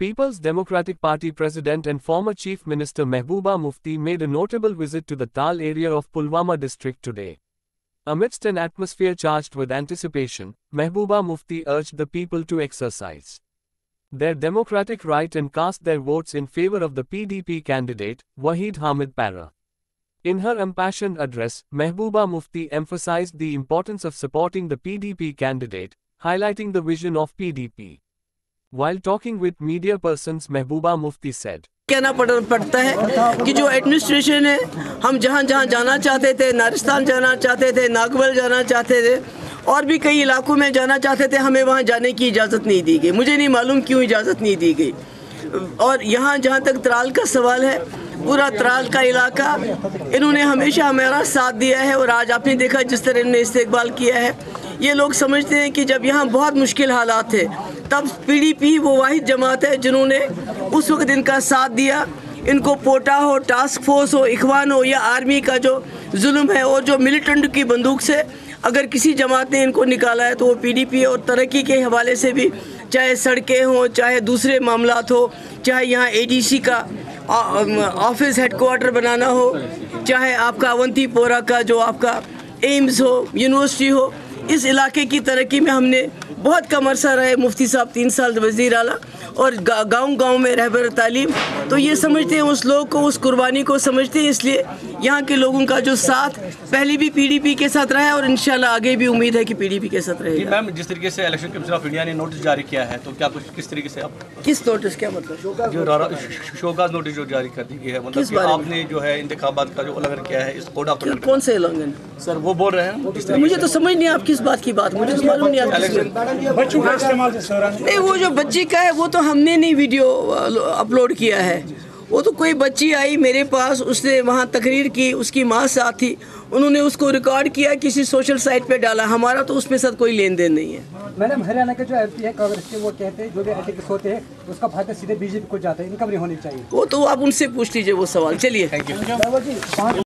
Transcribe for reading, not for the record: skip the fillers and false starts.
People's Democratic Party President and former Chief Minister Mehbooba Mufti made a notable visit to the Tal area of Pulwama district today. Amidst an atmosphere charged with anticipation, Mehbooba Mufti urged the people to exercise their democratic right and cast their votes in favor of the PDP candidate, Wahid Hamid Para. In her impassioned address, Mehbooba Mufti emphasized the importance of supporting the PDP candidate, highlighting the vision of PDP. While talking with media persons, Mehbooba Mufti said, कहना पड़ता है कि जो administration है, हम जहाँ जहाँ जाना चाहते थे, नारिस्तान जाना चाहते थे, नागवल जाना चाहते थे और भी कई इलाकों में जाना चाहते थे, हमें वहाँ जाने की इजाज़त नहीं दी गई। मुझे नहीं मालूम क्यों इजाज़त नहीं दी गई। और यहाँ जहाँ तक त्राल का सवाल है, पूरा त्राल का इलाका इन्होंने हमेशा हमारा साथ दिया है और आज आपने देखा जिस तरह इन्होंने इस्तेकबाल किया है। ये लोग समझते हैं कि जब यहाँ बहुत मुश्किल हालात थे तब पीडीपी वो वाहिद जमात है जिन्होंने उस वक्त इनका साथ दिया। इनको पोटा हो, टास्क फोर्स हो, इखवान हो या आर्मी का जो जुल्म है और जो मिलिटेंट की बंदूक से अगर किसी जमात ने इनको निकाला है तो वो पीडीपी है। और तरक्की के हवाले से भी चाहे सड़कें हों, चाहे दूसरे मामलात हो, चाहे यहाँ एडीसी का ऑफिस हेडक्वार्टर बनाना हो, चाहे आपका अवंतीपोरा का जो आपका एम्स हो, यूनिवर्सिटी हो, इस इलाके की तरक्की में हमने बहुत कम अरसा रहे। मुफ्ती साहब 3 साल वज़ीर आला और गांव-गांव में रहबर तालीम, तो ये समझते हैं उस लोग को, उस कुर्बानी को समझते हैं। इसलिए यहाँ के लोगों का जो साथ पहले भी पीडीपी के साथ रहा है और इंशाल्लाह आगे भी उम्मीद है कि पीडीपी के साथ रहेगा। मैम, जिस तरीके से इलेक्शन कमीशन ऑफ इंडिया ने नोटिस जारी किया है, तो क्या कुछ किस तरीके से आप किस नोटिस, क्या मतलब जो शोकाज नोटिस जो जारी कर दी गई है, मतलब कि आपने जो है इंतखाबात का जो उल्लंघन किया है इस कोड ऑफ कंडक्ट? कौन से उल्लंघन सर वो बोल रहे हैं? मुझे तो समझ नहीं, आप किस बात की बात, मुझे तो मालूम नहीं। नहीं, वो जो बच्ची का है वो तो हमने नहीं वीडियो अपलोड किया है। वो तो कोई बच्ची आई मेरे पास, उसने वहाँ तकरीर की, उसकी माँ साथ थी, उन्होंने उसको रिकॉर्ड किया, किसी सोशल साइट पे डाला। हमारा तो उसमें साथ कोई लेन देन नहीं है। मैडम, हरियाणा के जो एमपी है कांग्रेस के, वो कहते हैं जो भी एथिक्स होते हैं उसका फायदा सीधे बीजेपी को जाता है, इनकम नहीं होनी चाहिए। वो तो आप उनसे पूछ लीजिए वो सवाल। चलिए, थैंक यू।